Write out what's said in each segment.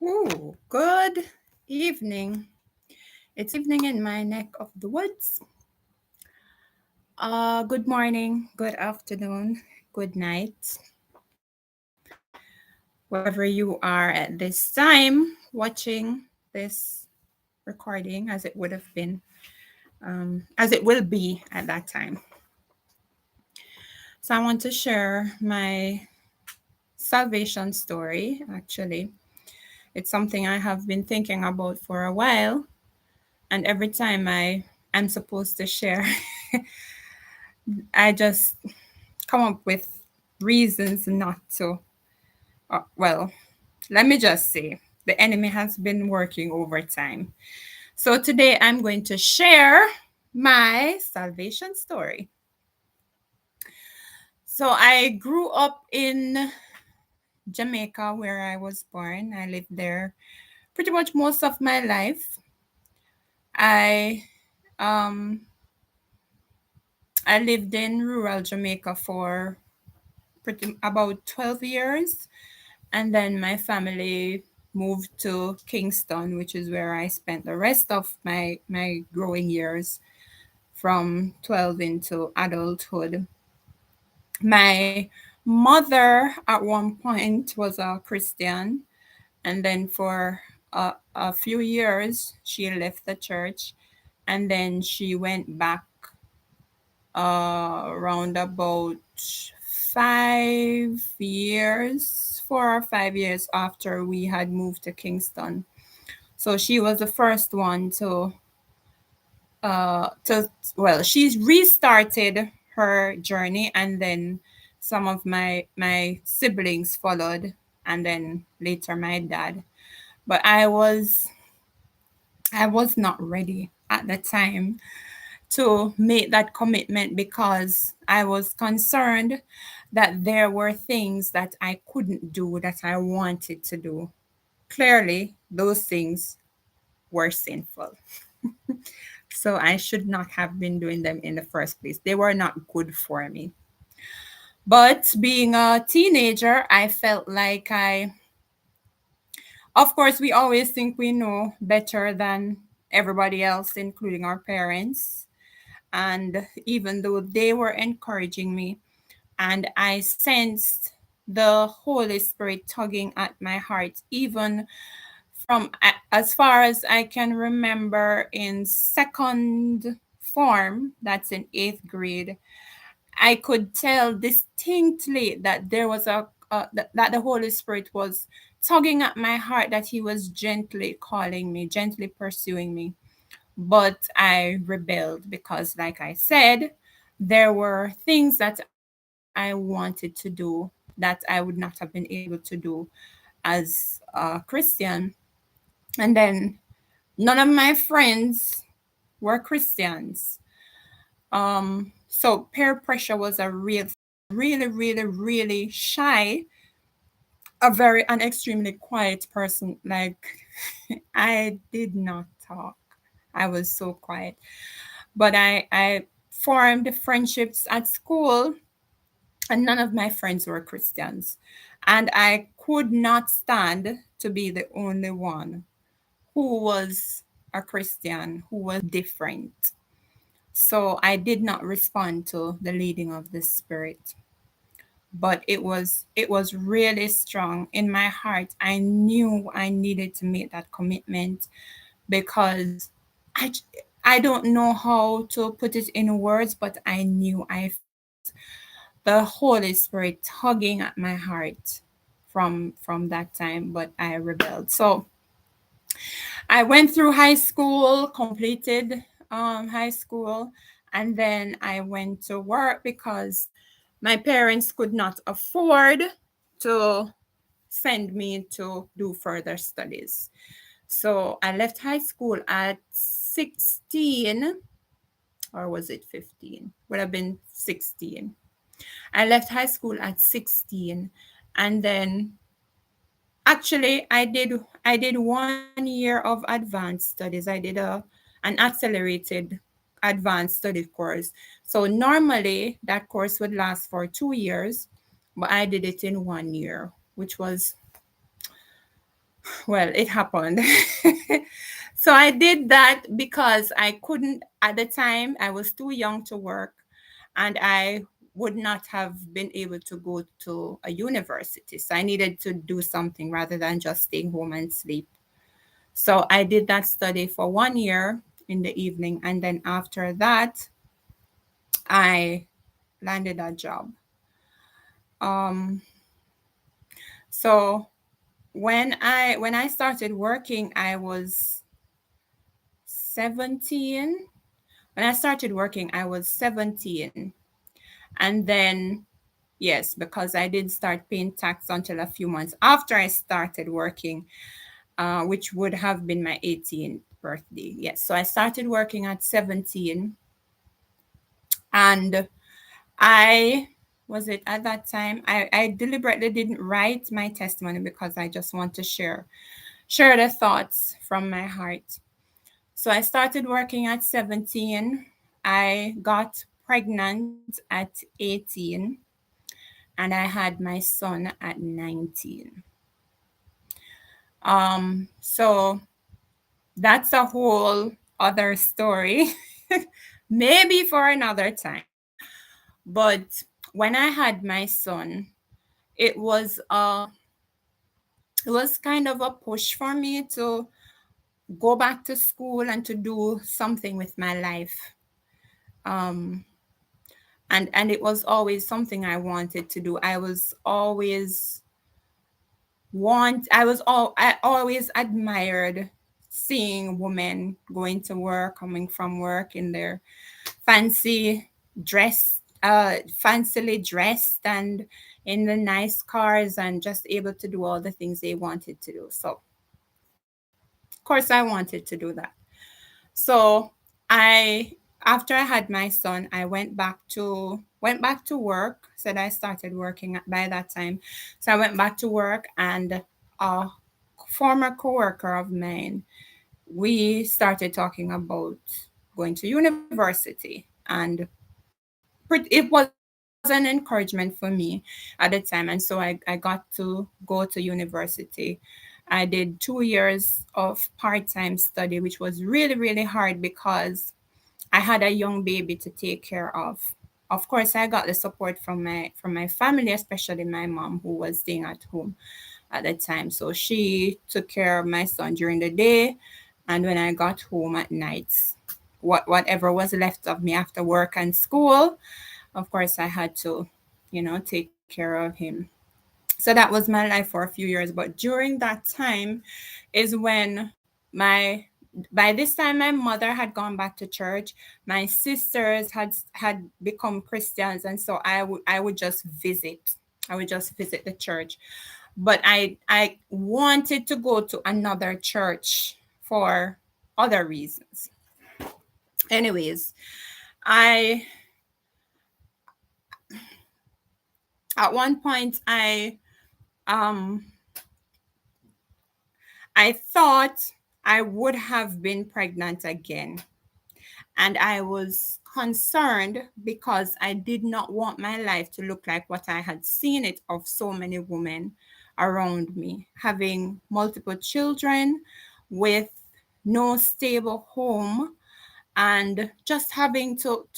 Ooh, good evening. It's evening in my neck of the woods. Good morning, good afternoon, good night, wherever you are at this time watching this recording, as it would have been, as it will be at that time. So, I want to share my salvation story. Actually, it's something I have been thinking about for a while, and every time I'm supposed to share, I just come up with reasons not to. Well, let me just say the enemy has been working overtime. So today I'm going to share my salvation story. So I grew up in Jamaica where I was born. I lived there pretty much most of my life. I um I lived in rural Jamaica for pretty about 12 years. And then my family moved to Kingston, which is where I spent the rest of my growing years from 12 into adulthood. My mother at one point was a Christian, and then for a few years she left the church, and then she went back around about 5 years, 4 or 5 years after we had moved to Kingston. So she was the first one to well, she's restarted her journey, and then some of my siblings followed, and then later my dad. But I was not ready at the time to make that commitment because I was concerned that there were things that I couldn't do that I wanted to do. Clearly, those things were sinful. So I should not have been doing them in the first place. They were not good for me. But being a teenager, I felt like of course, we always think we know better than everybody else, including our parents. And even though they were encouraging me, and I sensed the Holy Spirit tugging at my heart, even from as far as I can remember in second form, that's in eighth grade, I could tell distinctly that there was that the Holy Spirit was tugging at my heart, that He was gently calling me, gently pursuing me. But I rebelled because, like I said, there were things that I wanted to do that I would not have been able to do as a Christian. And then none of my friends were Christians. So peer pressure was a real thing. I was really, really, really shy, a very an extremely quiet person. Like I did not talk. I was so quiet. But I formed friendships at school, and none of my friends were Christians. And I could not stand to be the only one who was a Christian, who was different. So I did not respond to the leading of the Spirit. But it was really strong in my heart. I knew I needed to make that commitment because I j- I don't know how to put it in words, but I knew I felt the Holy Spirit tugging at my heart from that time, but I rebelled. So I went through high school, completed high school, and then I went to work because my parents could not afford to send me to do further studies. So I left high school at 16, or was it 15? Would have been 16. I left high school at 16, and then actually I did 1 year of advanced studies. I did an accelerated advanced study course. So normally that course would last for 2 years, but I did it in 1 year, which was Well, it happened. So I did that because I couldn't, at the time, I was too young to work, and I would not have been able to go to a university. So I needed to do something rather than just staying home and sleep. So I did that study for 1 year in the evening. And then after that, I landed a job. Um, so when I started working, I was 17. When I started working, I was 17. And then, yes, because I didn't start paying tax until a few months after I started working, which would have been my 18th birthday. Yes, so I started working at 17. And I was it at that time, I deliberately didn't write my testimony because I just want to share the thoughts from my heart. So I started working at 17. I got pregnant at 18, and I had my son at 19. So that's a whole other story. Maybe for another time. But when I had my son, it was it was kind of a push for me to go back to school and to do something with my life. Um, and it was always something I wanted to do. I always admired seeing women going to work, coming from work in their fancy fancily dressed and in the nice cars and just able to do all the things they wanted to do. So of course I wanted to do that. So I after I had my son, I went back to work. Said I started working by that time. So I went back to work, and a former coworker of mine, we started talking about going to university. And it was an encouragement for me at the time. And so I got to go to university. I did 2 years of part-time study, which was really, really hard because I had a young baby to take care of. Of course, I got the support from my family, especially my mom, who was staying at home at the time. So she took care of my son during the day, and when I got home at night, whatever was left of me after work and school, of course, I had to, take care of him. So that was my life for a few years. But during that time is when my by this time my mother had gone back to church. My sisters had become Christians, and so I would just visit. I would just visit the church. But I wanted to go to another church for other reasons. Anyways, I at one point um I thought I would have been pregnant again. And I was concerned because I did not want my life to look like what I had seen it of so many women around me, having multiple children with no stable home, and just having to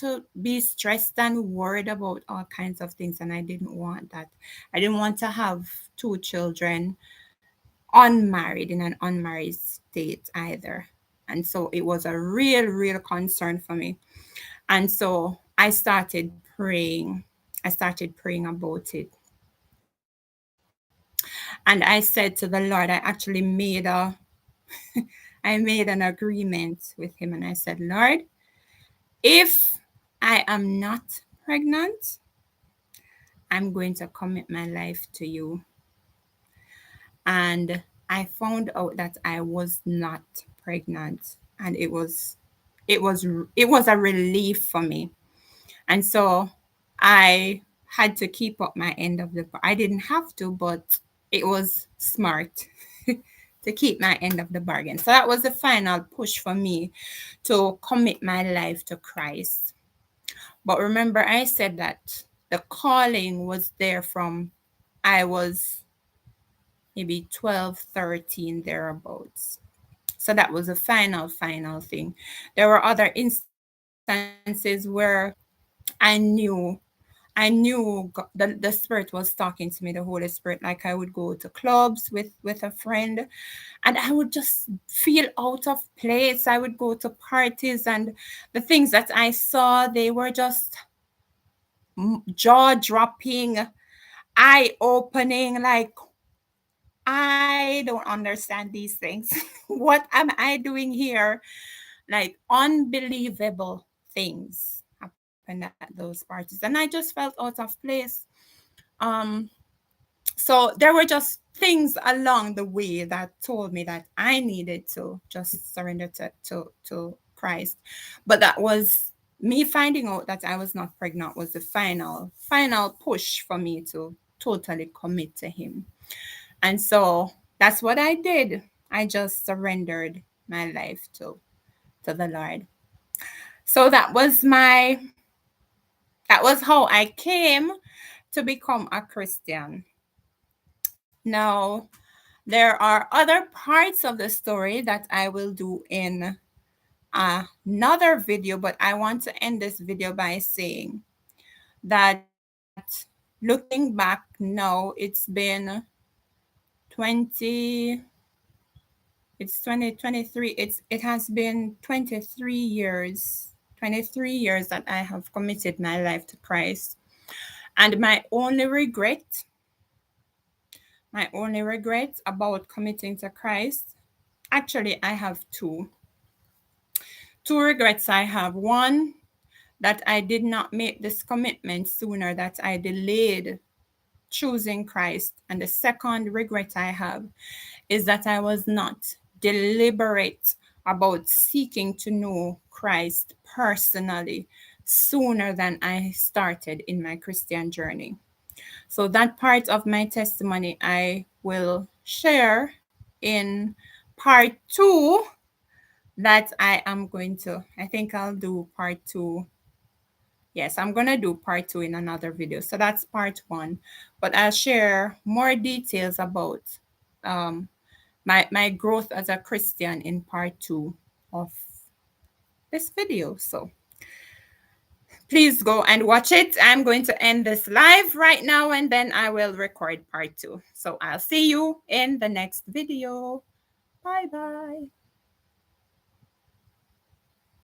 be stressed and worried about all kinds of things. And I didn't want that. I didn't want to have two children unmarried, in an unmarried state either. And so it was a real concern for me. And so I started praying. I started praying about it. And I said to the Lord, I actually I made an agreement with him, and I said, Lord, if I am not pregnant, I'm going to commit my life to you. And I found out that I was not pregnant, and it was a relief for me. And so I had to keep up my end of the I didn't have to, but it was smart to keep my end of the bargain. So that was the final push for me to commit my life to Christ. But remember, I said that the calling was there from I was maybe 12, 13 thereabouts. So that was a final thing. There were other instances where I knew the Spirit was talking to me, the Holy Spirit. Like I would go to clubs with a friend, and I would just feel out of place. I would go to parties, and the things that I saw, they were just jaw dropping, eye opening. Like, I don't understand these things. What am I doing here? Like, unbelievable things happened at those parties, and I just felt out of place. Um, so there were just things along the way that told me that I needed to just surrender to Christ. But that was me finding out that I was not pregnant was the final push for me to totally commit to him. And so that's what I did. I just surrendered my life to the Lord. So that was how I came to become a Christian. Now, there are other parts of the story that I will do in another video, but I want to end this video by saying that looking back now, it's been 20 it's 2023. It has been 23 years that I have committed my life to Christ. And my only regret about committing to Christ, actually I have two regrets I have. One, that I did not make this commitment sooner, that I delayed choosing Christ. And the second regret I have is that I was not deliberate about seeking to know Christ personally sooner than I started in my Christian journey. So, that part of my testimony I will share in part two. That I think I'll do part two. Yes, I'm going to do part two in another video. So that's part one. But I'll share more details about um, my growth as a Christian in part two of this video. So please go and watch it. I'm going to end this live right now, and then I will record part two. So I'll see you in the next video. Bye bye.